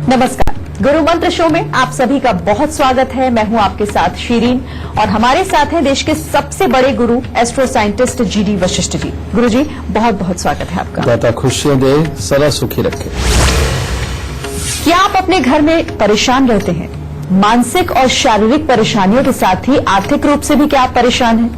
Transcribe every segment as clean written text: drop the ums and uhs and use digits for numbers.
नमस्कार, गुरु मंत्र शो में आप सभी का बहुत स्वागत है। मैं हूं आपके साथ शीरीन और हमारे साथ हैं देश के सबसे बड़े गुरु astro scientist GD Vashishtha ji. गुरु जी बहुत बहुत स्वागत है आपका। दाता खुशियां दे, सदा सुखी रखे। क्या आप अपने घर में परेशान रहते हैं? मानसिक और शारीरिक परेशानियों के साथ ही आर्थिक रूप से भी क्या आप परेशान हैं?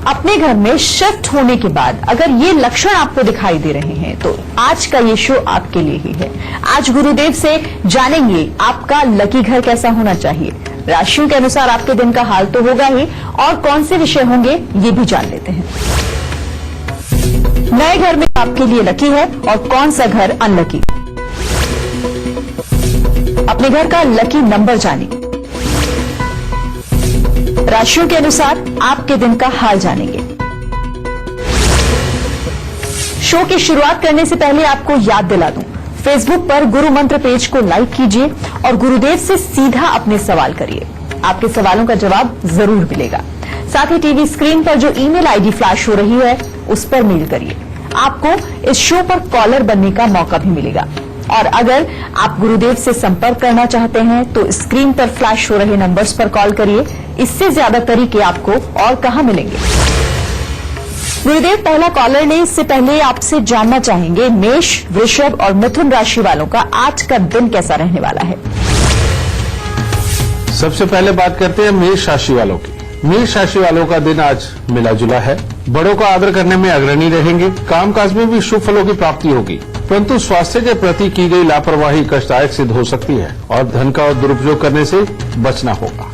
अपने घर में शिफ्ट होने के बाद अगर ये लक्षण आपको दिखाई दे रहे हैं तो आज का ये शो आपके लिए ही है। आज गुरुदेव से जानेंगे आपका लकी घर कैसा होना चाहिए, राशियों के अनुसार आपके दिन का हाल तो होगा ही, और कौन से विषय होंगे ये भी जान लेते हैं। नए घर में आपके लिए लकी है और कौन सा घर अनलकी। अपने घर का लकी नंबर जानेंगे, राशियों के अनुसार आपके दिन का हाल जानेंगे। शो की शुरुआत करने से पहले आपको याद दिला दूं, फेसबुक पर गुरु मंत्र पेज को लाइक कीजिए और गुरुदेव से सीधा अपने सवाल करिए। आपके सवालों का जवाब जरूर मिलेगा। साथ ही टीवी स्क्रीन पर जो ईमेल आईडी फ्लैश हो रही है उस पर मेल करिए। आपको इस शो पर कॉलर बनने का मौका भी मिलेगा। और अगर आप गुरुदेव से संपर्क करना चाहते हैं तो स्क्रीन पर फ्लैश हो रहे नंबर्स पर कॉल करिए। इससे ज्यादा तरीके आपको और कहां मिलेंगे। गुरुदेव, पहला कॉलर ने इससे पहले आपसे जानना चाहेंगे मेष, वृषभ और मिथुन राशि वालों का आज का दिन कैसा रहने वाला है। सबसे पहले बात करते हैं मेष राशि वालों की। मेष राशि वालों का दिन आज मिला जुला है। बड़ों का आदर करने में अग्रणी रहेंगे। कामकाज में भी शुभ फलों की प्राप्ति होगी, परंतु स्वास्थ्य के प्रति की गई लापरवाही कष्टदायक सिद्ध हो सकती है और धन का दुरुपयोग करने से बचना होगा।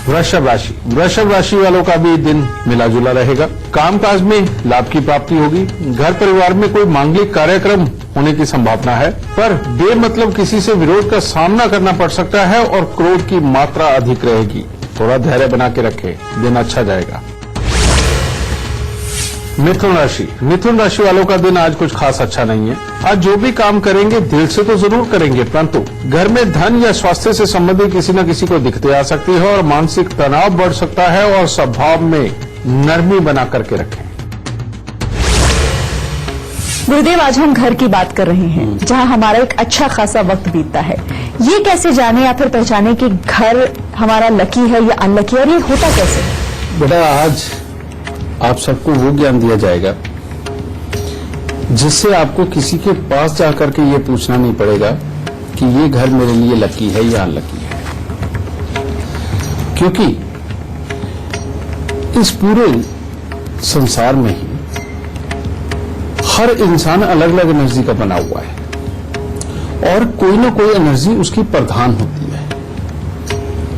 वृषभ राशि वालों का भी दिन मिला जुला रहेगा। कामकाज में लाभ की प्राप्ति होगी। घर परिवार में कोई मांगलिक कार्यक्रम होने की संभावना है, पर बेमतलब किसी से विरोध का सामना करना पड़ सकता है और क्रोध की मात्रा अधिक रहेगी। थोड़ा धैर्य बना के रखें, दिन अच्छा जाएगा। मिथुन राशि वालों का दिन आज कुछ खास अच्छा नहीं है। आज जो भी काम करेंगे दिल से तो जरूर करेंगे, परंतु घर में धन या स्वास्थ्य से संबंधित किसी न किसी को दिक्कतें आ सकती है और मानसिक तनाव बढ़ सकता है। और स्वभाव में नरमी बना करके रखें। गुरुदेव, आज हम घर की बात कर रहे हैं जहां हमारा एक अच्छा खासा वक्त बीतता है। ये कैसे जाने या फिर पहचाने कि घर हमारा लकी है या अनलकी, और ये होता कैसे है? बेटा, आज आप सबको वो ज्ञान दिया जाएगा जिससे आपको किसी के पास जाकर के ये पूछना नहीं पड़ेगा कि ये घर मेरे लिए लकी है या अनलकी है, क्योंकि इस पूरे संसार में ही हर इंसान अलग अलग एनर्जी का बना हुआ है और कोई ना कोई एनर्जी उसकी प्रधान होती है।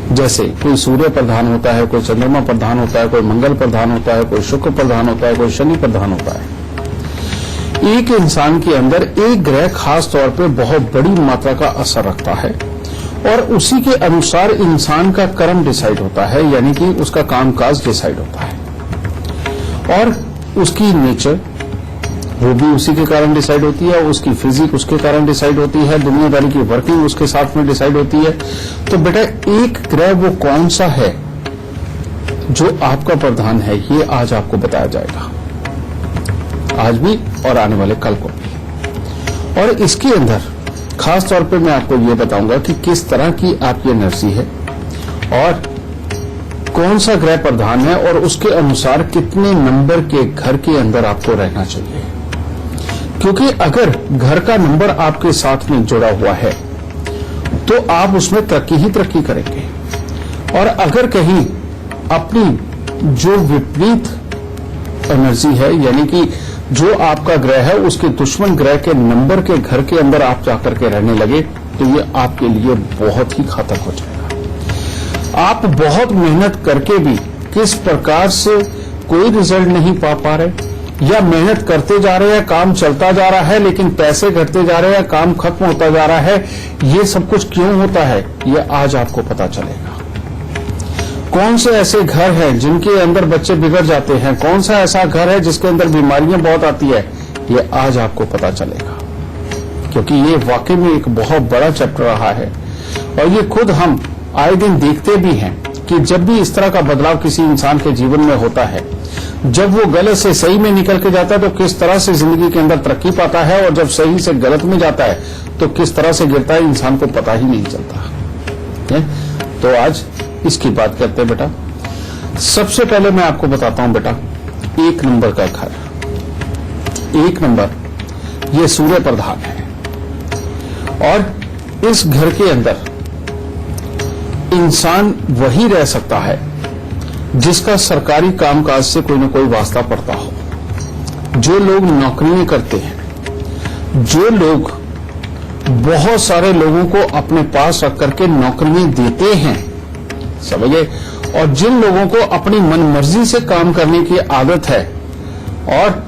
जैसे कोई सूर्य प्रधान होता है, कोई चंद्रमा प्रधान होता है, कोई मंगल प्रधान होता है, कोई शुक्र प्रधान होता है, कोई शनि प्रधान होता है। एक इंसान के अंदर एक ग्रह खास तौर पे बहुत बड़ी मात्रा का असर रखता है और उसी के अनुसार इंसान का कर्म डिसाइड होता है, यानी कि उसका कामकाज डिसाइड होता है और उसकी नेचर वो भी उसी के कारण डिसाइड होती है, उसकी फिजिक उसके कारण डिसाइड होती है, दुनियादारी की वर्किंग उसके साथ में डिसाइड होती है। तो बेटा, एक ग्रह वो कौन सा है जो आपका प्रधान है, ये आज आपको बताया जाएगा, आज भी और आने वाले कल को भी। और इसके अंदर खास तौर पे मैं आपको ये बताऊंगा कि किस तरह की आपकी एनर्जी है और कौन सा ग्रह प्रधान है और उसके अनुसार कितने नंबर के घर के अंदर आपको रहना चाहिए। क्योंकि अगर घर का नंबर आपके साथ में जुड़ा हुआ है तो आप उसमें तरक्की ही तरक्की करेंगे, और अगर कहीं अपनी जो विपरीत एनर्जी है, यानी कि जो आपका ग्रह है उसके दुश्मन ग्रह के नंबर के घर के अंदर आप जाकर के रहने लगे तो ये आपके लिए बहुत ही घातक हो जाएगा। आप बहुत मेहनत करके भी किस प्रकार से कोई रिजल्ट नहीं पा रहे, या मेहनत करते जा रहे हैं, काम चलता जा रहा है लेकिन पैसे घटते जा रहे हैं, काम खत्म होता जा रहा है, ये सब कुछ क्यों होता है ये आज आपको पता चलेगा। कौन से ऐसे घर हैं जिनके अंदर बच्चे बिगड़ जाते हैं, कौन सा ऐसा घर है जिसके अंदर बीमारियां बहुत आती है, ये आज आपको पता चलेगा। क्योंकि ये वाकई में एक बहुत बड़ा चैप्टर रहा है और ये खुद हम आए दिन देखते भी हैं कि जब भी इस तरह का बदलाव किसी इंसान के जीवन में होता है, जब वो गलत से सही में निकल के जाता है तो किस तरह से जिंदगी के अंदर तरक्की पाता है, और जब सही से गलत में जाता है तो किस तरह से गिरता है, इंसान को पता ही नहीं चलता है। तो आज इसकी बात करते हैं बेटा। सबसे पहले मैं आपको बताता हूं बेटा, 1 नंबर का घर, 1 नंबर ये सूर्य प्रधान है, और इस घर के अंदर इंसान वही रह सकता है जिसका सरकारी कामकाज से कोई न कोई वास्ता पड़ता हो। जो लोग नौकरियां करते हैं, जो लोग बहुत सारे लोगों को अपने पास रख करके नौकरियां देते हैं, समझे, और जिन लोगों को अपनी मनमर्जी से काम करने की आदत है और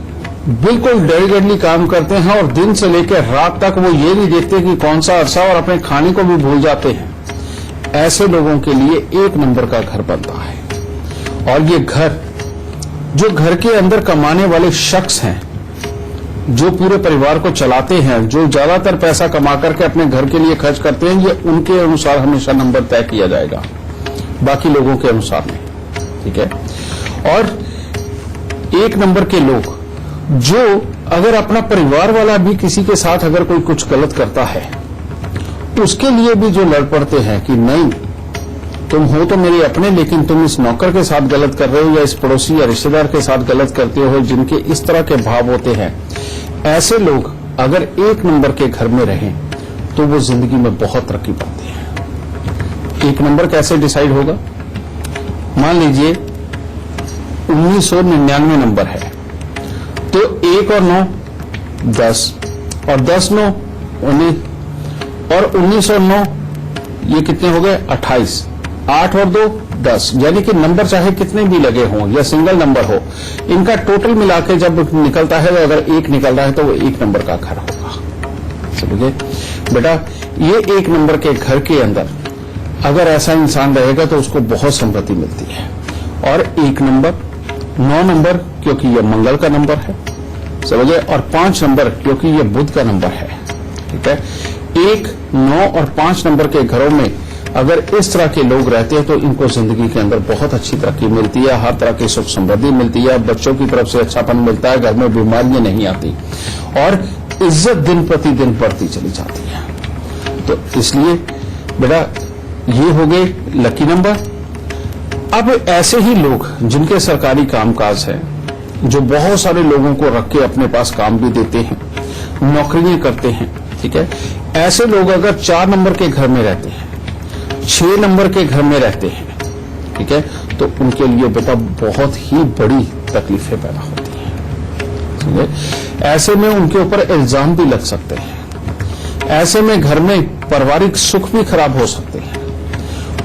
बिल्कुल डेडिकेटली काम करते हैं, और दिन से लेकर रात तक वो ये नहीं देखते कि कौन सा अरसा, और अपने खाने को भी भूल जाते हैं, ऐसे लोगों के लिए 1 नंबर का घर बनता है। और ये घर, जो घर के अंदर कमाने वाले शख्स हैं, जो पूरे परिवार को चलाते हैं, जो ज्यादातर पैसा कमा करके अपने घर के लिए खर्च करते हैं, ये उनके अनुसार हमेशा नंबर तय किया जाएगा, बाकी लोगों के अनुसार नहीं, ठीक है। और 1 नंबर के लोग, जो अगर अपना परिवार वाला भी किसी के साथ अगर कोई कुछ गलत करता है, उसके लिए भी जो लड़ पड़ते हैं कि नहीं, तुम हो तो मेरे अपने, लेकिन तुम इस नौकर के साथ गलत कर रहे हो, या इस पड़ोसी या रिश्तेदार के साथ गलत करते हो, जिनके इस तरह के भाव होते हैं, ऐसे लोग अगर 1 नंबर के घर में रहें तो वो जिंदगी में बहुत तरक्की पाते हैं। 1 नंबर कैसे डिसाइड होगा? मान लीजिए 1999 नंबर है, तो 1 और 9 10, और 10 9 19, और 19 और 9 ये कितने हो गए? 28, 8 और 2 10, यानी कि नंबर चाहे कितने भी लगे हों या सिंगल नंबर हो, इनका टोटल मिला के जब निकलता है, तो अगर 1 निकल रहा है तो वो 1 नंबर का घर होगा। समझे बेटा, ये 1 नंबर के घर के अंदर अगर ऐसा इंसान रहेगा तो उसको बहुत समृद्धि मिलती है। और 1 नंबर, 9 नंबर क्योंकि ये मंगल का नंबर है, समझे, और 5 नंबर क्योंकि ये बुध का नंबर है, ठीक है। 1, 9 और 5 नंबर के घरों में अगर इस तरह के लोग रहते हैं तो इनको जिंदगी के अंदर बहुत अच्छी तरक्की मिलती है, हर तरह की सुख समृद्धि मिलती है, बच्चों की तरफ से अच्छापन मिलता है, घर में बीमारियां नहीं आती, और इज्जत दिन प्रतिदिन बढ़ती चली जाती है। तो इसलिए बेटा ये हो गए लकी नंबर। अब ऐसे ही लोग जिनके सरकारी कामकाज है, जो बहुत सारे लोगों को रख के अपने पास काम भी देते हैं, नौकरियां करते हैं, ठीक है, ऐसे लोग अगर 4 नंबर के घर में रहते हैं, 6 नंबर के घर में रहते हैं, ठीक है, तो उनके लिए बेटा बहुत ही बड़ी तकलीफें पैदा होती हैं, ठीक है। ऐसे में उनके ऊपर इल्जाम भी लग सकते हैं, ऐसे में घर में पारिवारिक सुख भी खराब हो सकते हैं,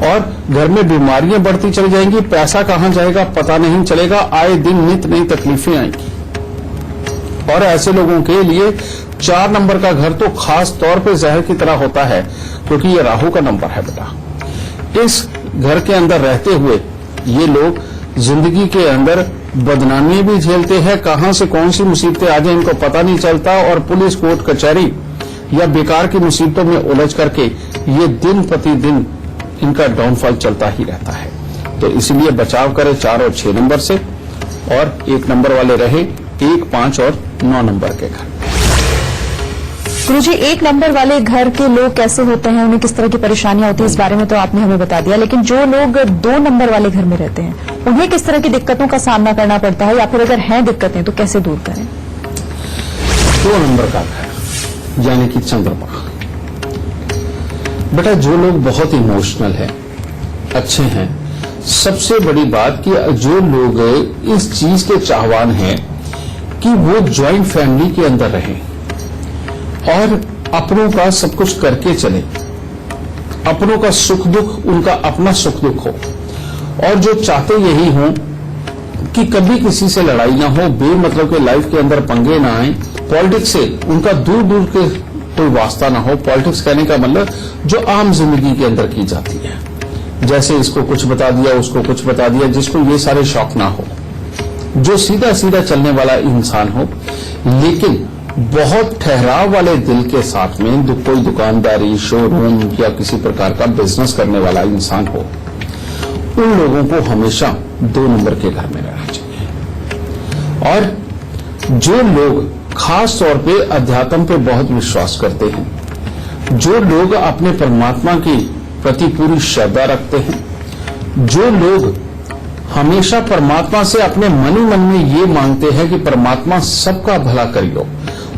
और घर में बीमारियां बढ़ती चली जाएंगी, पैसा कहां जाएगा पता नहीं चलेगा, आए दिन नित नई तकलीफें आएंगी। और ऐसे लोगों के लिए 4 नंबर का घर तो खास तौर पे जहर की तरह होता है, क्योंकि ये राहु का नंबर है बेटा। इस घर के अंदर रहते हुए ये लोग जिंदगी के अंदर बदनामी भी झेलते हैं, कहां से कौन सी मुसीबतें आ जाए इनको पता नहीं चलता, और पुलिस, कोर्ट, कचहरी या बेकार की मुसीबतों में उलझ करके ये दिन प्रतिदिन इनका डाउनफॉल चलता ही रहता है। तो इसलिए बचाव करें 4 और 6 नंबर से, और 1 नंबर वाले रहे 1, 5 और 9 नंबर के घर। गुरुजी, 1 नंबर वाले घर के लोग कैसे होते हैं, उन्हें किस तरह की परेशानियां होती है, इस बारे में तो आपने हमें बता दिया, लेकिन जो लोग 2 नंबर वाले घर में रहते हैं उन्हें किस तरह की दिक्कतों का सामना करना पड़ता है, या फिर अगर हैं दिक्कतें तो कैसे दूर करें? 2 नंबर का घर यानी कि चंद्रमा। बेटा जो लोग बहुत इमोशनल हैं, अच्छे हैं, सबसे बड़ी बात कि जो लोग इस चीज के चाहवान हैं कि वो ज्वाइंट फैमिली के अंदर रहें और अपनों का सब कुछ करके चले, अपनों का सुख दुख उनका अपना सुख दुख हो, और जो चाहते यही हो कि कभी किसी से लड़ाई ना हो, बेमतलब के लाइफ के अंदर पंगे ना आए, पॉलिटिक्स से उनका दूर दूर के कोई वास्ता ना हो। पॉलिटिक्स कहने का मतलब जो आम जिंदगी के अंदर की जाती है, जैसे इसको कुछ बता दिया, उसको कुछ बता दिया, जिसको ये सारे शौक ना हो, जो सीधा सीधा चलने वाला इंसान हो, लेकिन बहुत ठहराव वाले दिल के साथ में कोई दुकानदारी, शोरूम या किसी प्रकार का बिजनेस करने वाला इंसान हो, उन लोगों को हमेशा 2 नंबर के घर में रहना चाहिए। और जो लोग खास तौर पे अध्यात्म पे बहुत विश्वास करते हैं, जो लोग अपने परमात्मा की प्रति पूरी श्रद्धा रखते हैं, जो लोग हमेशा परमात्मा से अपने मन ही मन में ये मांगते हैं कि परमात्मा सबका भला करियो,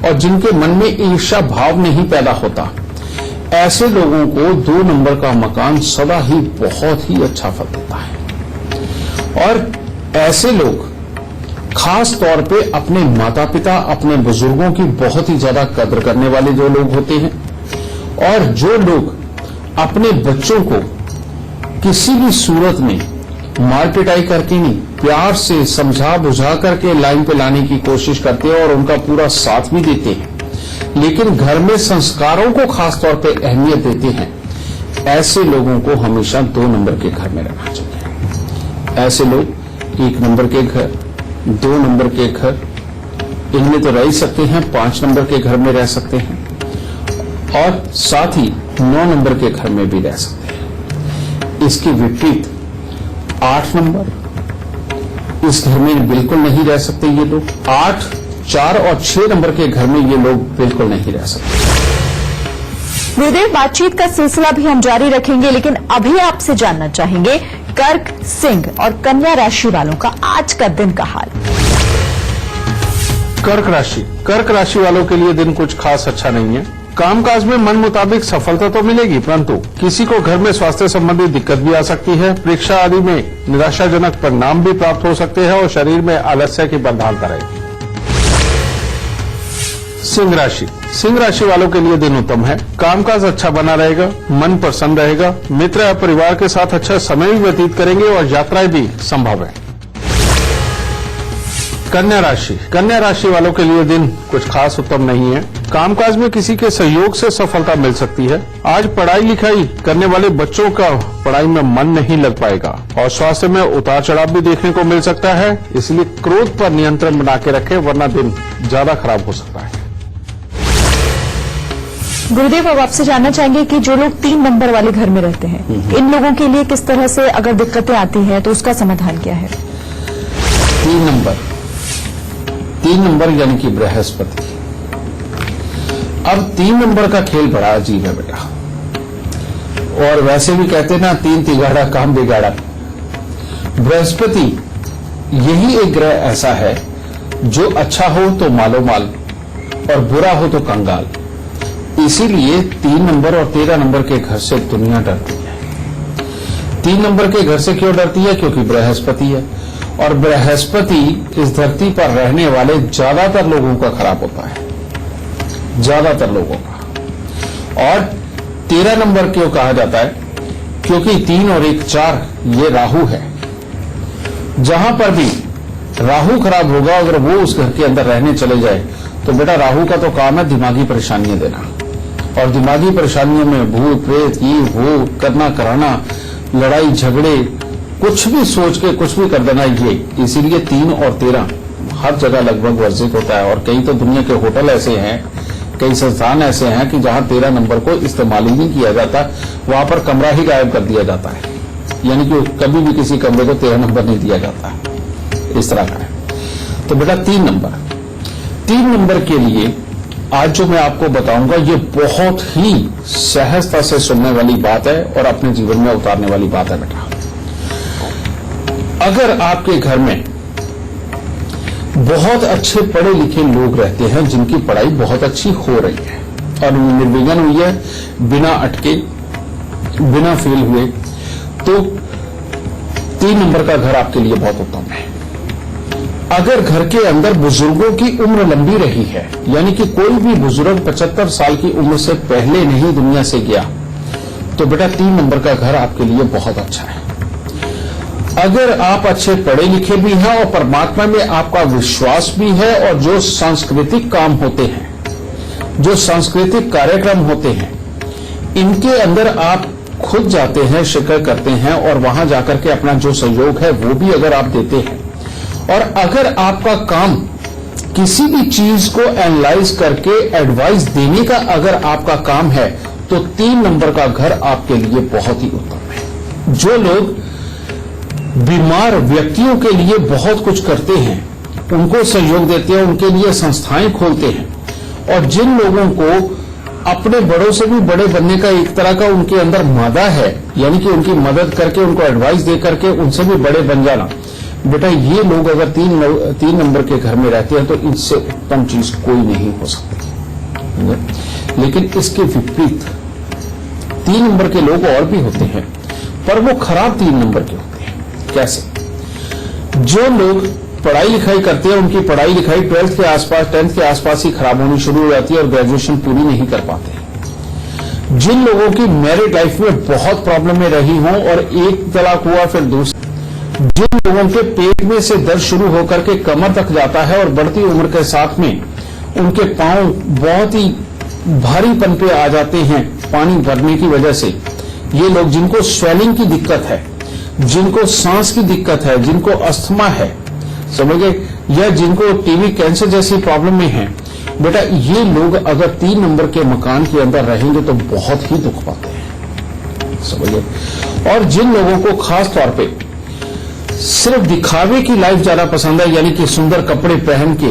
और जिनके मन में ईर्ष्या भाव नहीं पैदा होता, ऐसे लोगों को 2 नंबर का मकान सदा ही बहुत ही अच्छा फल देता है। और ऐसे लोग खास तौर पे अपने माता पिता, अपने बुजुर्गों की बहुत ही ज्यादा कदर करने वाले जो लोग होते हैं, और जो लोग अपने बच्चों को किसी भी सूरत में मार पिटाई करके नहीं, प्यार से समझा बुझा करके लाइन पे लाने की कोशिश करते हैं और उनका पूरा साथ भी देते हैं, लेकिन घर में संस्कारों को खास तौर पे अहमियत देते हैं, ऐसे लोगों को हमेशा 2 नंबर के घर में रहना चाहिए। ऐसे लोग 1 नंबर के घर, 2 नंबर के घर, इनमें तो रह ही सकते हैं, 5 नंबर के घर में रह सकते हैं, और साथ ही 9 नंबर के घर में भी रह सकते हैं। इसके विपरीत 8 नंबर, इस घर में बिल्कुल नहीं रह सकते ये लोग। 8, 4 और 6 नंबर के घर में ये लोग बिल्कुल नहीं रह सकते। गुरुदेव, बातचीत का सिलसिला भी हम जारी रखेंगे, लेकिन अभी आपसे जानना चाहेंगे कर्क, सिंह और कन्या राशि वालों का आज का दिन का हाल। कर्क राशि वालों के लिए दिन कुछ खास अच्छा नहीं है। कामकाज में मन मुताबिक सफलता तो मिलेगी, परंतु किसी को घर में स्वास्थ्य संबंधी दिक्कत भी आ सकती है। परीक्षा आदि में निराशाजनक परिणाम भी प्राप्त हो सकते हैं और शरीर में आलस्य की प्रधानता रहेगी। सिंह राशि वालों के लिए दिन उत्तम है। कामकाज अच्छा बना रहेगा, मन प्रसन्न रहेगा, मित्र या परिवार के साथ अच्छा समय भी व्यतीत करेंगे और यात्राएं भी संभव है। कन्या राशि वालों के लिए दिन कुछ खास उत्तम नहीं है। कामकाज में किसी के सहयोग से सफलता मिल सकती है। आज पढ़ाई लिखाई करने वाले बच्चों का पढ़ाई में मन नहीं लग पाएगा और स्वास्थ्य में उतार चढ़ाव भी देखने को मिल सकता है, इसलिए क्रोध पर नियंत्रण बना के रखें, वरना दिन ज्यादा खराब हो सकता है। गुरुदेव, अब आपसे जानना चाहेंगे कि जो लोग 3 नंबर वाले घर में रहते हैं, इन लोगों के लिए किस तरह से अगर दिक्कतें आती हैं तो उसका समाधान क्या है? 3 नंबर यानी कि बृहस्पति। अब 3 नंबर का खेल बड़ा अजीब है बेटा, और वैसे भी कहते ना 3 तिगाड़ा काम बिगाड़ा। बृहस्पति यही एक ग्रह ऐसा है जो अच्छा हो तो मालो माल और बुरा हो तो कंगाल। इसीलिए 3 नंबर और 13 नंबर के घर से दुनिया डरती है। 3 नंबर के घर से क्यों डरती है? क्योंकि बृहस्पति है, और बृहस्पति इस धरती पर रहने वाले ज्यादातर लोगों का खराब होता है, ज्यादातर लोगों का। और 13 नंबर क्यों कहा जाता है? क्योंकि 3 और 1 4 ये राहु है। जहां पर भी राहु खराब होगा, अगर वो उस घर के अंदर रहने चले जाए तो बेटा राहु का तो काम है दिमागी परेशानियां देना, और दिमागी परेशानियों में भूत प्रेत ये वो करना कराना, लड़ाई झगड़े, कुछ भी सोच के कुछ भी कर देना ये। इसीलिए 3 और 13 हर जगह लगभग वर्जित होता है, और कई तो दुनिया के होटल ऐसे हैं, कई संस्थान ऐसे हैं कि जहां 13 नंबर को इस्तेमाल ही नहीं किया जाता, वहां पर कमरा ही गायब कर दिया जाता है, यानी कि कभी भी किसी कमरे को 13 नंबर नहीं दिया जाता, इस तरह का है। तो बेटा 3 नंबर के लिए आज जो मैं आपको बताऊंगा ये बहुत ही सहजता से सुनने वाली बात है और अपने जीवन में उतारने वाली बात है बेटा। अगर आपके घर में बहुत अच्छे पढ़े लिखे लोग रहते हैं जिनकी पढ़ाई बहुत अच्छी हो रही है और निर्विघ्न हुई है, बिना अटके, बिना फेल हुए, तो 3 नंबर का घर आपके लिए बहुत उत्तम है। अगर घर के अंदर बुजुर्गों की उम्र लंबी रही है, यानी कि कोई भी बुजुर्ग 75 साल की उम्र से पहले नहीं दुनिया से गया, तो बेटा 3 नंबर का घर आपके लिए बहुत अच्छा है। अगर आप अच्छे पढ़े लिखे भी हैं और परमात्मा में आपका विश्वास भी है, और जो सांस्कृतिक काम होते हैं, जो सांस्कृतिक कार्यक्रम होते हैं, इनके अंदर आप खुद जाते हैं, शिरकत करते हैं, और वहां जाकर के अपना जो सहयोग है वो भी अगर आप देते हैं, और अगर आपका काम किसी भी चीज को एनालाइज करके एडवाइस देने का अगर आपका काम है, तो 3 नंबर का घर आपके लिए बहुत ही उत्तम है। जो लोग बीमार व्यक्तियों के लिए बहुत कुछ करते हैं, उनको सहयोग देते हैं, उनके लिए संस्थाएं खोलते हैं, और जिन लोगों को अपने बड़ों से भी बड़े बनने का एक तरह का उनके अंदर मादा है, यानी कि उनकी मदद करके, उनको एडवाइस दे करके उनसे भी बड़े बन जाना, बेटा ये लोग अगर 3 नंबर के घर में रहते हैं तो इनसे उत्तम चीज कोई नहीं हो सकती। लेकिन इसके विपरीत 3 नंबर के लोग और भी होते हैं, पर वो खराब 3 नंबर के होते हैं। कैसे? जो लोग पढ़ाई लिखाई करते हैं, उनकी पढ़ाई लिखाई 12th के आसपास, 10th के आसपास ही खराब होनी शुरू हो जाती है और ग्रेजुएशन पूरी नहीं कर पाते। जिन लोगों की मैरिड लाइफ में बहुत प्रॉब्लम में रही हो और एक तलाक हुआ फिर दूसरा, जिन लोगों के पेट में से दर्द शुरू होकर के कमर तक जाता है और बढ़ती उम्र के साथ में उनके पांव बहुत ही भारीपन पे आ जाते हैं पानी भरने की वजह से, ये लोग जिनको स्वेलिंग की दिक्कत है, जिनको सांस की दिक्कत है, जिनको अस्थमा है, समझ गए, या जिनको टीबी कैंसर जैसी प्रॉब्लम में है, बेटा ये लोग अगर 3 नंबर के मकान के अंदर रहेंगे तो बहुत ही दुख पाते हैं, समझ गए। और जिन लोगों को खास तौर पे सिर्फ दिखावे की लाइफ ज्यादा पसंद है, यानी कि सुंदर कपड़े पहन के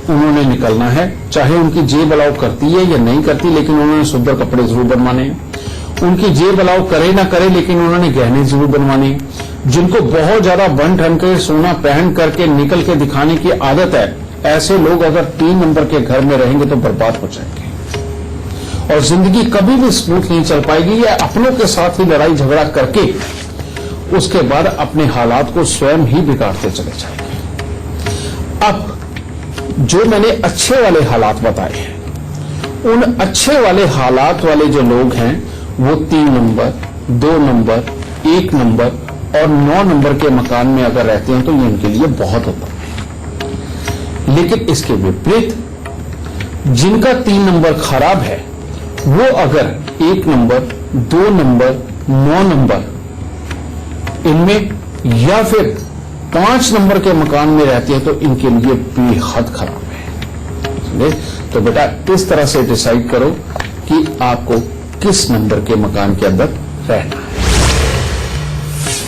उन्होंने निकलना है, चाहे उनकी जेब अलाउ करती है या नहीं करती, लेकिन उन्होंने सुंदर कपड़े जरूर बनवाने हैं। उनकी जेब अलाउ करे ना करे, लेकिन उन्होंने गहने जरूर बनवाने हैं। जिनको बहुत ज्यादा बन ठन के सोना पहन करके निकल के दिखाने की आदत है, ऐसे लोग अगर 3 नंबर के घर में रहेंगे तो बर्बाद हो जाएंगे और जिंदगी कभी भी स्मूथ नहीं चल पाएगी, या अपनों के साथ ही लड़ाई झगड़ा करके उसके बाद अपने हालात को स्वयं ही बिगाड़ते चले जाएंगे। अब जो मैंने अच्छे वाले हालात बताए हैं, उन अच्छे वाले हालात वाले जो लोग हैं वो 3 नंबर, 2 नंबर, 1 नंबर और 9 नंबर के मकान में अगर रहते हैं तो ये इनके लिए बहुत होता है। लेकिन इसके विपरीत जिनका 3 नंबर खराब है, वो अगर 1 नंबर, 2 नंबर, 9 नंबर इनमें या फिर 5 नंबर के मकान में रहते हैं तो इनके लिए बेहद खराब है। तो बेटा इस तरह से डिसाइड करो कि आपको किस नंबर के मकान के अंदर रहना है।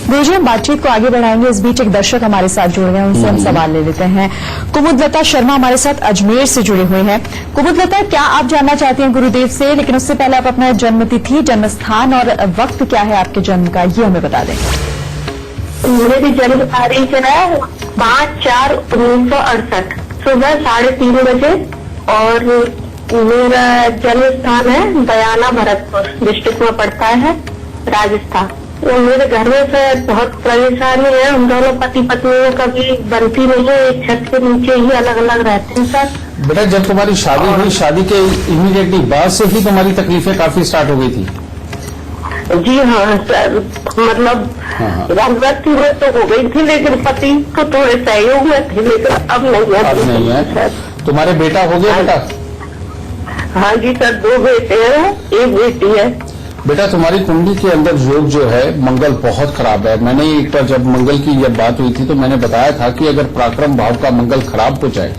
गुरुजी, हम बातचीत को आगे बढ़ाएंगे। इस बीच एक दर्शक हमारे साथ जुड़ गए हैं, उनसे हम सवाल ले लेते हैं। कुमुदलता शर्मा हमारे साथ अजमेर से जुड़े हुए हैं। कुमुदलता, क्या आप जानना चाहते हैं गुरुदेव से, लेकिन उससे पहले आप अपना जन्म तिथि, जन्म स्थान और वक्त क्या है आपके जन्म का, ये हमें बता दें। मेरी जन्म तारीख है 5/4/1968 सुबह 3:30 बजे, और मेरा जन्म स्थान है बयाना, भरतपुर डिस्ट्रिक्ट में पड़ता है, राजस्थान। तो मेरे घर में से बहुत परेशानी है, हम दोनों पति पत्नी कभी बनती नहीं है, एक छत के नीचे ही अलग अलग रहते हैं सर। बेटा जब तुम्हारी शादी हुई, शादी के इमीडिएटली बाद से ही तुम्हारी तकलीफें काफी स्टार्ट हो गई थी? जी हाँ सर, मतलब गृहस्थी में तो हो गई थी, लेकिन पति को थोड़े सहयोग में थे, लेकिन अब नहीं है। तुम्हारे बेटा हो गया बेटा? हाँ जी सर, 2 बेटे हैं, 1 बेटी है। बेटा तुम्हारी कुंडली के अंदर योग जो है, मंगल बहुत खराब है। मैंने एक बार जब मंगल की जब बात हुई थी तो मैंने बताया था कि अगर पराक्रम भाव का मंगल खराब हो जाए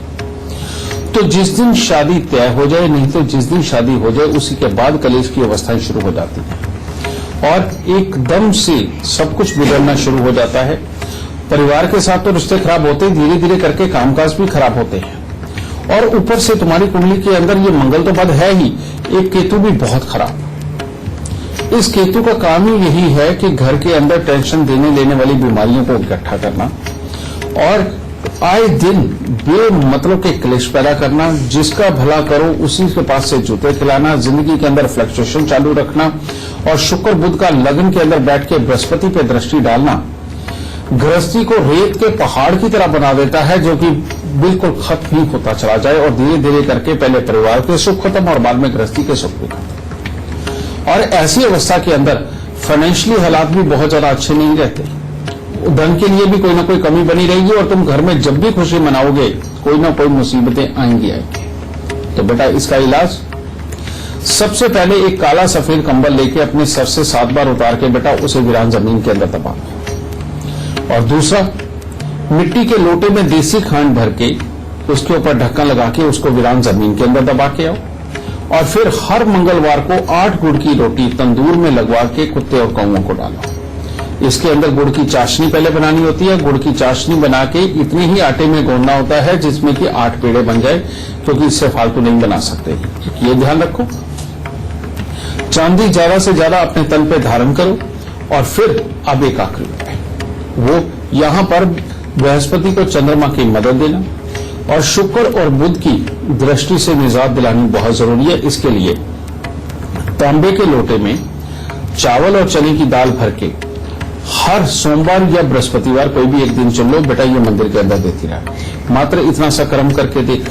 तो जिस दिन शादी तय हो जाए, नहीं तो जिस दिन शादी हो जाए उसी के बाद कलेश की अवस्थाएं शुरू हो जाती हैं और एकदम से सब कुछ बिगड़ना शुरू हो जाता है। परिवार के साथ तो रिश्ते खराब होते ही, धीरे धीरे करके कामकाज भी खराब होते हैं। और ऊपर से तुम्हारी कुंडली के अंदर ये मंगल तो बद है ही, एक केतु भी बहुत खराब। इस केतु का काम ही यही है कि घर के अंदर टेंशन देने लेने वाली बीमारियों को इकट्ठा करना और आए दिन बेमतलब के क्लेश पैदा करना, जिसका भला करो उसी के पास से जूते खिलाना, जिंदगी के अंदर फ्लक्चुएशन चालू रखना और शुक्र बुध का लगन के अंदर बैठ के बृहस्पति पे दृष्टि डालना गृहस्थी को रेत के पहाड़ की तरह बना देता है, जो कि बिल्कुल खत्म ही होता चला जाए और धीरे धीरे करके पहले परिवार के सुख खत्म और बाद में गृहस्थी के सुख भी खत्म। और ऐसी अवस्था के अंदर फाइनेंशियली हालात भी बहुत ज्यादा अच्छे नहीं रहते, धन के लिए भी कोई ना कोई कमी बनी रहेगी और तुम घर में जब भी खुशी मनाओगे कोई ना कोई मुसीबतें आएंगी। तो बेटा इसका इलाज, सबसे पहले एक काला सफेद कंबल लेके अपने सर से 7 बार उतार के बेटा उसे वीरान जमीन के अंदर दबा दो। और दूसरा, मिट्टी के लोटे में देसी खांड भर के उसके ऊपर ढक्कन लगा के उसको वीरान जमीन के अंदर दबा के आओ। और फिर हर मंगलवार को 8 गुड़ की रोटी तंदूर में लगवा के कुत्ते और कौओं को डालो। इसके अंदर गुड़ की चाशनी पहले बनानी होती है। गुड़ की चाशनी बना के इतने ही आटे में गूंदना होता है जिसमें कि 8 पेड़े बन जाए, क्योंकि इससे फालतू नहीं बना सकते। ये ध्यान रखो। चांदी ज्यादा से ज्यादा अपने तन पे धारण करो और फिर अब एक आखिरी उपाय, वो यहां पर बृहस्पति को चंद्रमा की मदद देना और शुक्र और बुध की दृष्टि से निजात दिलानी बहुत जरूरी है। इसके लिए तांबे के लोटे में चावल और चने की दाल भर के हर सोमवार या बृहस्पतिवार कोई भी एक दिन चल लो बेटा, ये मंदिर के अंदर देती रहा। मात्र इतना सा कर्म करके देख,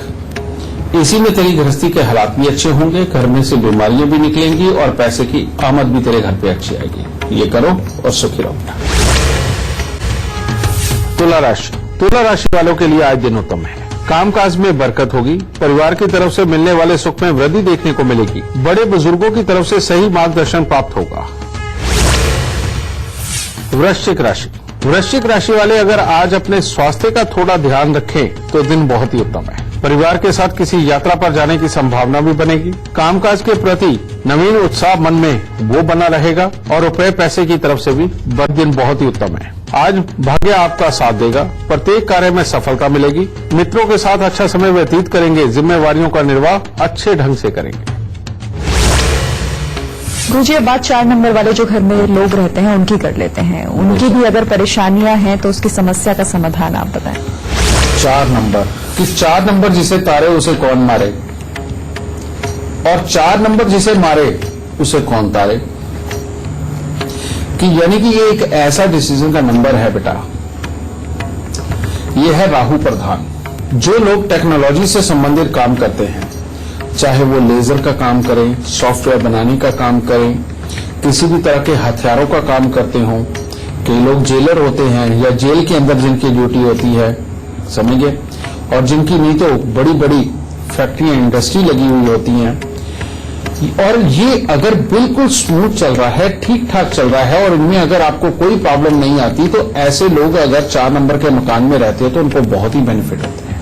इसी में तेरी गृहस्थी के हालात भी अच्छे होंगे, घर में से बीमारियां भी निकलेंगी और पैसे की आमद भी तेरे घर पे अच्छी आएगी। ये करो और सुखी रहो। तुला राशि वालों के लिए आज दिन उत्तम है। कामकाज में बरकत होगी, परिवार की तरफ से मिलने वाले सुख में वृद्धि देखने को मिलेगी, बड़े बुजुर्गों की तरफ से सही मार्गदर्शन प्राप्त होगा। वृश्चिक राशि वाले अगर आज अपने स्वास्थ्य का थोड़ा ध्यान रखें तो दिन बहुत ही उत्तम है। परिवार के साथ किसी यात्रा पर जाने की संभावना भी बनेगी। कामकाज के प्रति नवीन उत्साह मन में वो बना रहेगा और रुपए पैसे की तरफ से भी दिन बहुत ही उत्तम है। आज भाग्य आपका साथ देगा, प्रत्येक कार्य में सफलता मिलेगी। मित्रों के साथ अच्छा समय व्यतीत करेंगे, जिम्मेवारियों का निर्वाह अच्छे ढंग से करेंगे। गुरुजी, अब बात 4 नंबर वाले जो घर में लोग रहते हैं उनकी कर लेते हैं। उनकी भी अगर परेशानियां हैं तो उसकी समस्या का समाधान आप बताएं। 4 नंबर जिसे तारे उसे कौन मारे, और 4 नंबर जिसे मारे उसे कौन तारे। कि यानी कि ये एक ऐसा डिसीजन का नंबर है बेटा, ये है राहु प्रधान। जो लोग टेक्नोलॉजी से संबंधित काम करते हैं, चाहे वो लेजर का काम करें, सॉफ्टवेयर बनाने का काम करें, किसी भी तरह के हथियारों का काम करते हों, कई लोग जेलर होते हैं या जेल के अंदर जिनकी ड्यूटी होती है, समझिए, और जिनकी नहीं तो बड़ी बड़ी फैक्ट्रियां, इंडस्ट्री लगी हुई होती हैं, और ये अगर बिल्कुल स्मूथ चल रहा है, ठीक ठाक चल रहा है और इनमें अगर आपको कोई प्रॉब्लम नहीं आती, तो ऐसे लोग अगर 4 नंबर के मकान में रहते हैं तो उनको बहुत ही बेनिफिट होते हैं।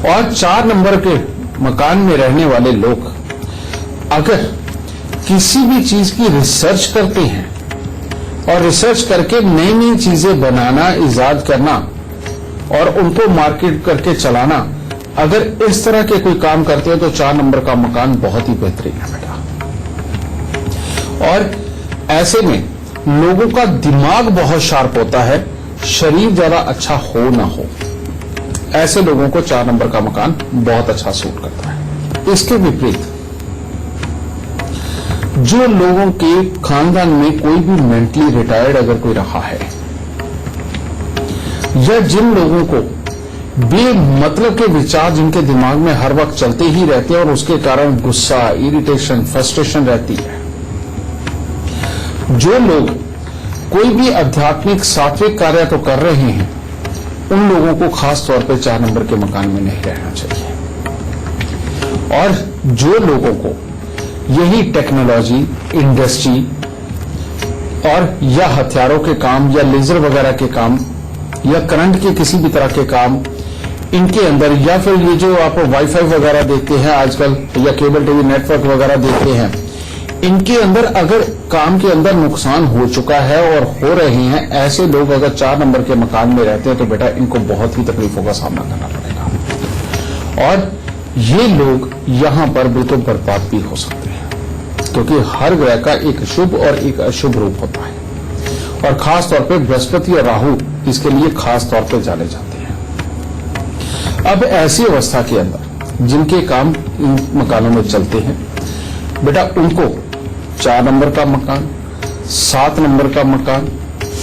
और 4 नंबर के मकान में रहने वाले लोग अगर किसी भी चीज की रिसर्च करते हैं और रिसर्च करके नई नई चीजें बनाना, इजाद करना और उनको मार्केट करके चलाना, अगर इस तरह के कोई काम करते हैं तो 4 नंबर का मकान बहुत ही बेहतरीन है बेटा। और ऐसे में लोगों का दिमाग बहुत शार्प होता है, शरीर ज्यादा अच्छा हो ना हो, ऐसे लोगों को 4 नंबर का मकान बहुत अच्छा सूट करता है। इसके विपरीत जो लोगों के खानदान में कोई भी मेंटली रिटायर्ड अगर कोई रहा है, या जिन लोगों को बेमतलब के विचार जिनके दिमाग में हर वक्त चलते ही रहते हैं और उसके कारण गुस्सा, इरिटेशन, फ्रस्ट्रेशन रहती है, जो लोग कोई भी आध्यात्मिक सात्विक कार्य तो कर रहे हैं, उन लोगों को खास तौर पे 4 नंबर के मकान में नहीं रहना चाहिए। और जो लोगों को यही टेक्नोलॉजी, इंडस्ट्री और या हथियारों के काम या लेजर वगैरह के काम या करंट के किसी भी तरह के काम, इनके अंदर, या फिर ये जो आप वाईफाई वगैरह देखते हैं आजकल या केबल टीवी नेटवर्क वगैरह देखते हैं, इनके अंदर अगर काम के अंदर नुकसान हो चुका है और हो रहे हैं, ऐसे लोग अगर 4 नंबर के मकान में रहते हैं तो बेटा इनको बहुत ही तकलीफों का सामना करना पड़ेगा। और ये लोग यहां पर बिल्कुल बर्बाद भी हो सकते हैं, क्योंकि हर ग्रह का एक शुभ और एक अशुभ रूप होता है, और खास तौर पे बृहस्पति और राहु इसके लिए खास तौर पे जाने जाते हैं। अब ऐसी अवस्था के अंदर जिनके काम इन मकानों में चलते हैं, बेटा उनको 4 नंबर का मकान, 7 नंबर का मकान,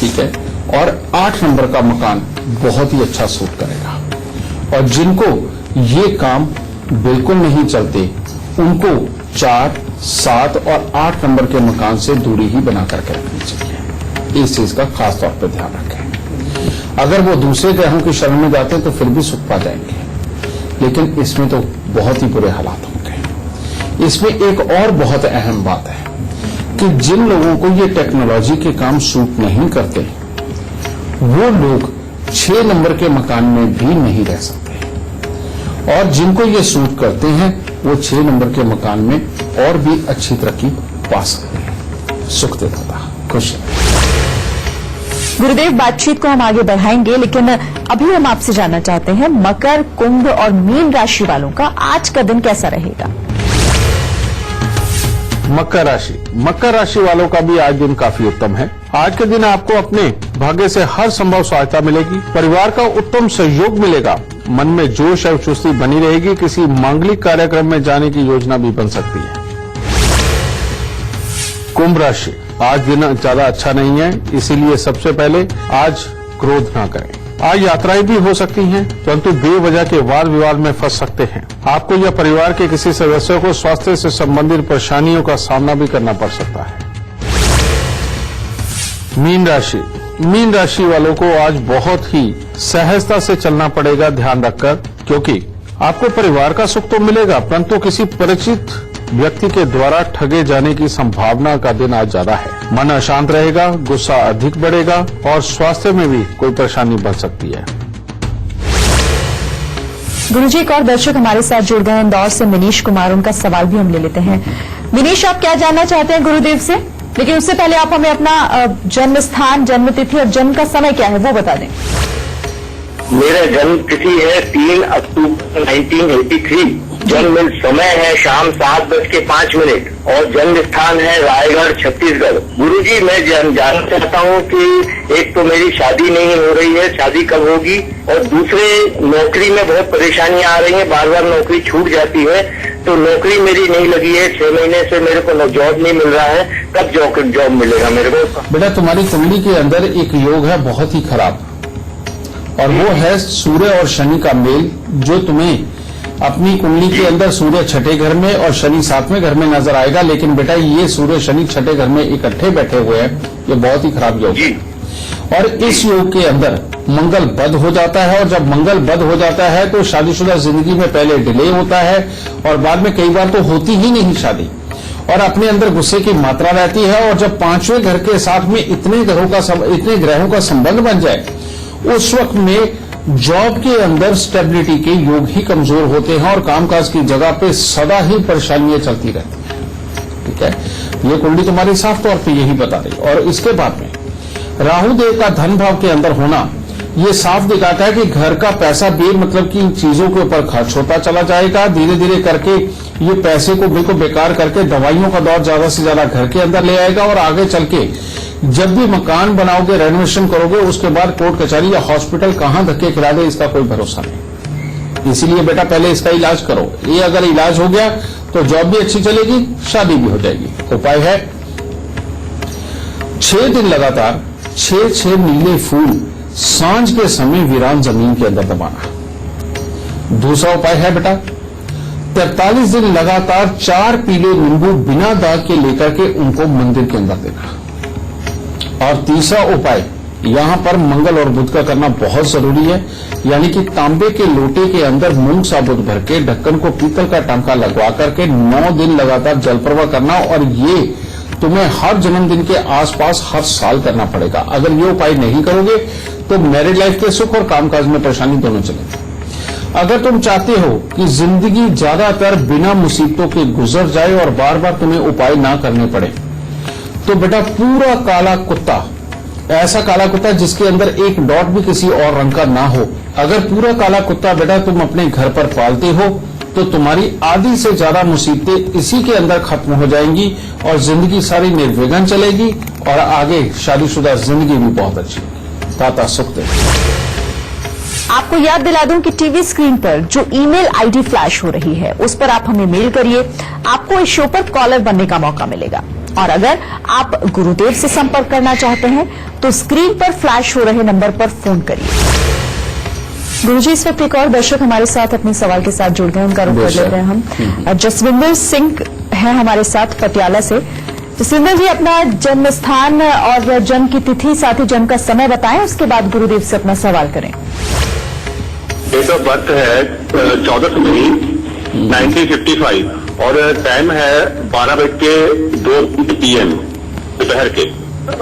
ठीक है, और 8 नंबर का मकान बहुत ही अच्छा सूट करेगा। और जिनको ये काम बिल्कुल नहीं चलते, उनको 4, 7 और 8 नंबर के मकान से दूरी ही बना करके रखनी चाहिए। इस चीज का खास तौर पर ध्यान रखें। अगर वो दूसरे ग्रहों की शरण में जाते हैं तो फिर भी सुख पा जाएंगे, लेकिन इसमें तो बहुत ही बुरे हालात होंगे। इसमें एक और बहुत अहम बात है कि जिन लोगों को ये टेक्नोलॉजी के काम सूट नहीं करते, वो लोग 6 नंबर के मकान में भी नहीं रह सकते, और जिनको ये सूट करते हैं वो 6 नंबर के मकान में और भी अच्छी तरक्की पा सकते हैं। सुख देता था। खुश रहें। गुरुदेव, बातचीत को हम आगे बढ़ाएंगे, लेकिन अभी हम आपसे जानना चाहते हैं मकर, कुंभ और मीन राशि वालों का आज का दिन कैसा रहेगा। मकर राशि वालों का भी आज दिन काफी उत्तम है। आज के दिन आपको अपने भाग्य से हर संभव सहायता मिलेगी, परिवार का उत्तम सहयोग मिलेगा, मन में जोश और चुस्ती बनी रहेगी, किसी मांगलिक कार्यक्रम में जाने की योजना भी बन सकती है। कुंभ राशि, आज दिन ज्यादा अच्छा नहीं है, इसीलिए सबसे पहले आज क्रोध ना करें। आज यात्राएं भी हो सकती हैं, परंतु बेवजह के वाद विवाद में फंस सकते हैं। आपको या परिवार के किसी सदस्य को स्वास्थ्य से संबंधित परेशानियों का सामना भी करना पड़ सकता है। मीन राशि वालों को आज बहुत ही सहजता से चलना पड़ेगा, ध्यान रखकर, क्योंकि आपको परिवार का सुख तो मिलेगा, परंतु किसी परिचित व्यक्ति के द्वारा ठगे जाने की संभावना का दिन आज ज्यादा है। मन अशांत रहेगा, गुस्सा अधिक बढ़ेगा और स्वास्थ्य में भी कोई परेशानी बढ़ सकती है। गुरुजी, एक और दर्शक हमारे साथ जुड़ गए इंदौर से, मनीष कुमार, उनका सवाल भी हम ले लेते हैं। मनीष, आप क्या जानना चाहते हैं गुरुदेव से? लेकिन उससे पहले आप हमें अपना जन्म स्थान, जन्म तिथि और जन्म का समय क्या है वो बता दें। मेरा जन्म तिथि है 3 अक्टूबर 1983। जन्म समय है शाम 7:05 और जन्म स्थान है रायगढ़, छत्तीसगढ़। गुरुजी, मैं जानना चाहता हूँ कि एक तो मेरी शादी नहीं हो रही है, शादी कब होगी, और दूसरे नौकरी में बहुत परेशानियां आ रही हैं, बार बार नौकरी छूट जाती है, तो नौकरी मेरी नहीं लगी है, 6 महीने से मेरे को जॉब नहीं मिल रहा है, कब जॉब मिलेगा मेरे को? बेटा, तुम्हारी कुंडली के अंदर एक योग है बहुत ही खराब, और वो है सूर्य और शनि का मेल, जो तुम्हें अपनी कुंडली के अंदर सूर्य छठे घर में और शनि 7वें घर में नजर आएगा। लेकिन बेटा, ये सूर्य शनि छठे घर में इकट्ठे बैठे हुए हैं, ये बहुत ही खराब योग है। और इस योग के अंदर मंगल बद हो जाता है, और जब मंगल बद हो जाता है तो शादीशुदा जिंदगी में पहले डिले होता है और बाद में कई बार तो होती ही नहीं शादी, और अपने अंदर गुस्से की मात्रा रहती है। और जब 5वें घर के साथ में इतने ग्रहों का संबंध बन जाए, उस वक्त में जॉब के अंदर स्टेबिलिटी के योग ही कमजोर होते हैं और कामकाज की जगह पे सदा ही परेशानियां चलती रहती हैं। ठीक है, ये कुंडली तुम्हारी साफ तौर पे यही बता रही। और इसके बाद में राहु देव का धन भाव के अंदर होना, ये साफ दिखाता है कि घर का पैसा मतलब की इन चीजों के ऊपर खर्च होता चला जाएगा। धीरे धीरे करके ये पैसे को बिल्कुल बेकार करके दवाइयों का दौर ज्यादा से ज्यादा घर के अंदर ले आएगा, और आगे चल के जब भी मकान बनाओगे, रेनोवेशन करोगे, उसके बाद कोर्ट कचहरी या हॉस्पिटल कहां धक्के खिला दे, इसका कोई भरोसा नहीं। इसीलिए बेटा, पहले इसका इलाज करो। ये अगर इलाज हो गया तो जॉब भी अच्छी चलेगी, शादी भी हो जाएगी। उपाय है 6 दिन लगातार 6 नीले फूल सांझ के समय वीरान जमीन के अंदर दबाना। दूसरा उपाय है बेटा 43 दिन लगातार 4 पीले नींबू बिना दाग के लेकर के उनको मंदिर के अंदर देना। और तीसरा उपाय यहां पर मंगल और बुध का करना बहुत जरूरी है, यानी कि तांबे के लोटे के अंदर मूंग साबुत भर के ढक्कन को पीतल का टांका लगवा करके 9 दिन लगातार जल प्रवाह करना, और ये तुम्हें हर जन्मदिन के आसपास हर साल करना पड़ेगा। अगर ये उपाय नहीं करोगे तो मैरिड लाइफ के सुख और कामकाज में परेशानी दोनों चलेगी। अगर तुम चाहते हो कि जिंदगी ज्यादातर बिना मुसीबतों के गुजर जाए और बार बार तुम्हें उपाय ना करने पड़े, तो बेटा पूरा काला कुत्ता, ऐसा काला कुत्ता जिसके अंदर एक डॉट भी किसी और रंग का ना हो, अगर पूरा काला कुत्ता बेटा तुम अपने घर पर पालते हो तो तुम्हारी आधी से ज्यादा मुसीबतें इसी के अंदर खत्म हो जाएंगी और जिंदगी सारी निर्विघ्न चलेगी और आगे शादीशुदा जिंदगी भी बहुत अच्छी होगी। दाता सुख दे। आपको याद दिला दूं कि टीवी स्क्रीन पर जो ईमेल आईडी फ्लैश हो रही है उस पर आप हमें मेल करिए, आपको इस शो पर कॉलर बनने का मौका मिलेगा। और अगर आप गुरुदेव से संपर्क करना चाहते हैं तो स्क्रीन पर फ्लैश हो रहे नंबर पर फोन करिए। गुरुजी, इस वक्त एक और दर्शक हमारे साथ अपने सवाल के साथ जुड़ गए, उनका रुख कर लेते हैं हम। जसविंदर सिंह है हमारे साथ पटियाला से। जसविंदर जी, अपना जन्म स्थान और जन्म की तिथि साथ ही जन्म का समय बताएं, उसके बाद गुरुदेव से अपना सवाल करें। डेट ऑफ बर्थ है 14 मई 1955 और टाइम है 12:02 PM दोपहर के,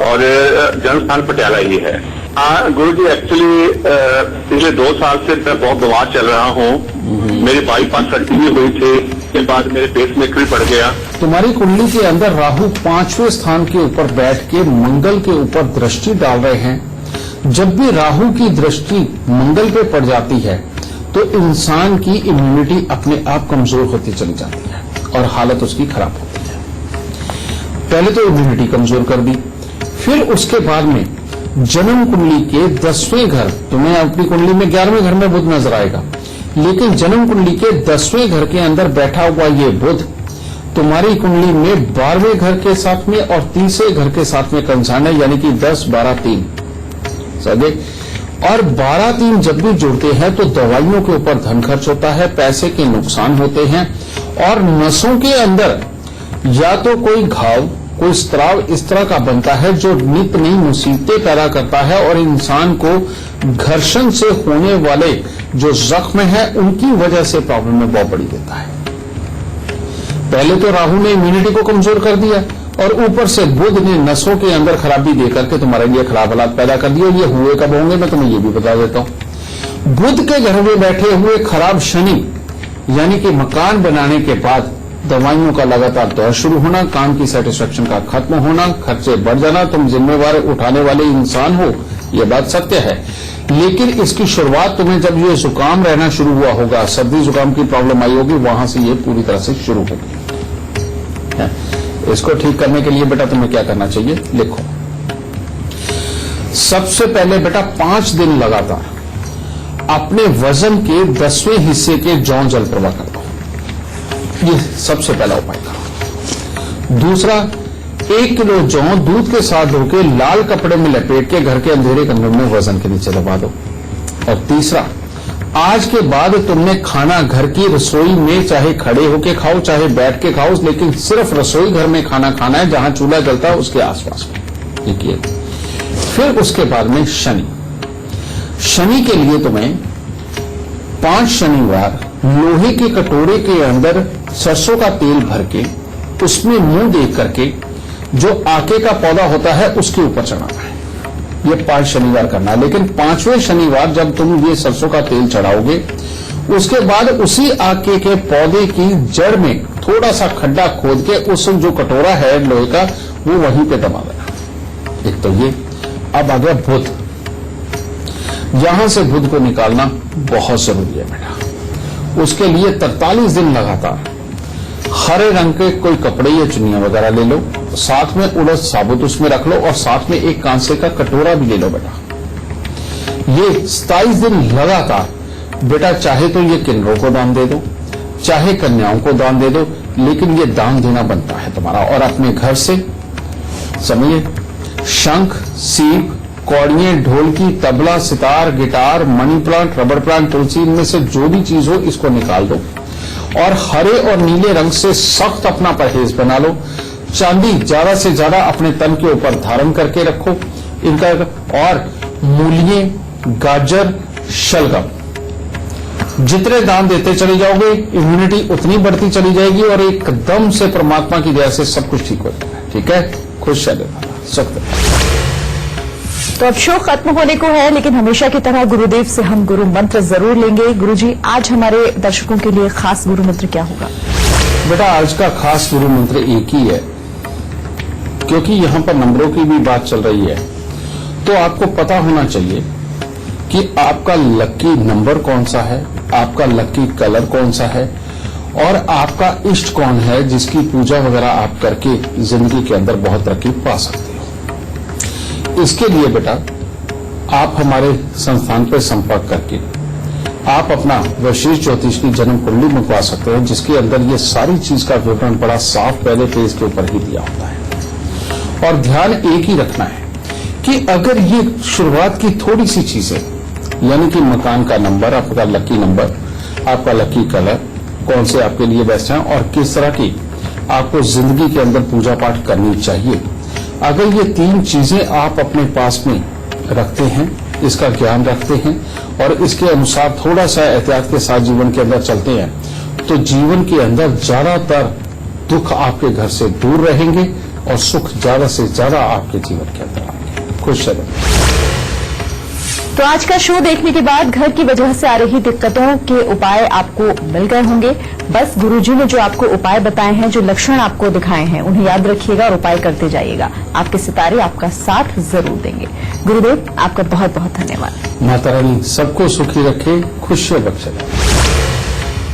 और जन्म स्थान पटियाला ही है। हाँ गुरु जी, एक्चुअली पिछले 2 साल से मैं बहुत बीमार चल रहा हूँ। मेरी बाईपास सर्जरी हुई थी उसके बाद मेरे पेट में कीड़ पड़ गया। तुम्हारी कुंडली के अंदर राहु 5वें स्थान के ऊपर बैठ के मंगल के ऊपर दृष्टि डाल रहे हैं। जब भी राहु की दृष्टि मंगल पे पड़ जाती है तो इंसान की इम्यूनिटी अपने आप कमजोर होती चली जाती है और हालत उसकी खराब होती है। पहले तो इम्यूनिटी कमजोर कर दी, फिर उसके बाद में जन्म कुंडली के 10वें घर, तुम्हें अपनी कुंडली में 11वें घर में बुध नजर आएगा, लेकिन जन्म कुंडली के 10वें घर के अंदर बैठा हुआ ये बुध तुम्हारी कुंडली में 12वें घर के साथ में और 30वें घर के साथ में कंसर्न है, यानी कि 10, 12, 3 समझे। और 12, 3 जब भी जुड़ते हैं तो दवाइयों के ऊपर धन खर्च होता है, पैसे के नुकसान होते हैं और नसों के अंदर या तो कोई घाव, कोई स्त्राव इस तरह का बनता है जो नित नई मुसीबतें पैदा करता है और इंसान को घर्षण से होने वाले जो जख्म है उनकी वजह से प्रॉब्लम में बहुत बड़ी देता है। पहले तो राहु ने इम्यूनिटी को कमजोर कर दिया और ऊपर से बुध ने नसों के अंदर खराबी देकर के तुम्हारे लिए खराब हालात पैदा कर दिए। ये हुए कब होंगे मैं तुम्हें ये भी बता देता हूं। बुध के घर में बैठे हुए खराब शनि, यानी कि मकान बनाने के बाद दवाइयों का लगातार दौर शुरू होना, काम की सेटिस्फेक्शन का खत्म होना, खर्चे बढ़ जाना, तुम जिम्मेवार उठाने वाले इंसान हो, यह बात सत्य है। लेकिन इसकी शुरुआत तुम्हें जब ये जुकाम रहना शुरू हुआ होगा, सर्दी जुकाम की प्रॉब्लम आई होगी, वहां से ये पूरी तरह से शुरू होगी। इसको ठीक करने के लिए बेटा तुम्हें क्या करना चाहिए, लिखो। सबसे पहले बेटा 5 दिन लगातार अपने वजन के 10वें हिस्से के जौ जल प्रवाह कर दो। ये सबसे पहला उपाय करो। दूसरा, 1 किलो जौ दूध के साथ धोके लाल कपड़े में लपेट के घर के अंधेरे कमरे में वजन के नीचे दबा दो। और तीसरा, आज के बाद तुमने खाना घर की रसोई में चाहे खड़े होके खाओ चाहे बैठ के खाओ, लेकिन सिर्फ रसोई घर में खाना खाना है, जहां चूल्हा जलता है उसके आसपास में। देखिए, फिर उसके बाद में शनि के लिए तुम्हें 5 शनिवार लोहे के कटोरे के अंदर सरसों का तेल भर के उसमें मुंह देख करके जो आके का पौधा होता है उसके ऊपर चढ़ाना है। ये 5 शनिवार करना है। लेकिन 5वें शनिवार जब तुम ये सरसों का तेल चढ़ाओगे, उसके बाद उसी आके के पौधे की जड़ में थोड़ा सा खड्डा खोद के उस जो कटोरा है लोहे का वो वहीं पे दबा देना। एक तो ये। अब आ गया बुध। यहां से बुध को निकालना बहुत जरूरी है बेटा। उसके लिए 43 दिन लगातार हरे रंग के कोई कपड़े या चुन्नियां वगैरह ले लो, साथ में उड़द साबुत उसमें रख लो और साथ में एक कांसे का कटोरा भी ले लो बेटा। ये 27 दिन लगातार बेटा, चाहे तो ये किन्नरों को दान दे दो, चाहे कन्याओं को दान दे दो, लेकिन ये दान देना बनता है तुम्हारा। और अपने घर से समझिए शंख, सीप, कौड़ियां, ढोलकी, तबला, सितार, गिटार, मनी प्लांट, रबड़ प्लांट, तुलसी, इनमें से जो भी चीज हो इसको निकाल दो और हरे और नीले रंग से सख्त अपना परहेज बना लो। चांदी ज्यादा से ज्यादा अपने तन के ऊपर धारण करके रखो इनका। और मूलिये, गाजर, शलगम जितने दान देते चले जाओगे इम्यूनिटी उतनी बढ़ती चली जाएगी और एकदम से परमात्मा की दया से सब कुछ ठीक हो जाएगा। ठीक है, खुश चले सख्त। तो अब शो खत्म होने को है, लेकिन हमेशा की तरह गुरुदेव से हम गुरु मंत्र जरूर लेंगे। गुरुजी, आज हमारे दर्शकों के लिए खास गुरु मंत्र क्या होगा? बेटा, आज का खास गुरु मंत्र एक ही है, क्योंकि यहां पर नंबरों की भी बात चल रही है, तो आपको पता होना चाहिए कि आपका लकी नंबर कौन सा है, आपका लकी कलर कौन सा है और आपका इष्ट कौन है जिसकी पूजा वगैरह आप करके जिंदगी के अंदर बहुत तरक्की पा सकते हो। इसके लिए बेटा आप हमारे संस्थान पर संपर्क करके आप अपना वशिष्ठ ज्योतिष की जन्म कुंडली मंगवा सकते हो, जिसके अंदर ये सारी चीज का विवरण बड़ा साफ पहले पेज के ऊपर ही दिया होता है। और ध्यान एक ही रखना है कि अगर ये शुरुआत की थोड़ी सी चीजें, यानी कि मकान का नंबर, आपका लकी नंबर, आपका लकी कलर, कौन से आपके लिए बेस्ट है और किस तरह की आपको जिंदगी के अंदर पूजा पाठ करनी चाहिए, अगर ये 3 चीजें आप अपने पास में रखते हैं, इसका ज्ञान रखते हैं और इसके अनुसार थोड़ा सा एहतियात के साथ जीवन के अंदर चलते हैं, तो जीवन के अंदर ज्यादातर दुख आपके घर से दूर रहेंगे और सुख ज्यादा से ज्यादा आपके जीवन के अंदर आएंगे। खुश रहें। तो आज का शो देखने के बाद घर की वजह से आ रही दिक्कतों के उपाय आपको मिल गए होंगे। बस गुरुजी ने जो आपको उपाय बताए हैं, जो लक्षण आपको दिखाए हैं, उन्हें याद रखिएगा और उपाय करते जाइएगा। आपके सितारे आपका साथ जरूर देंगे। गुरुदेव, आपका बहुत बहुत धन्यवाद। माता रानी सबको सुखी रखे, खुशियां बख्शे।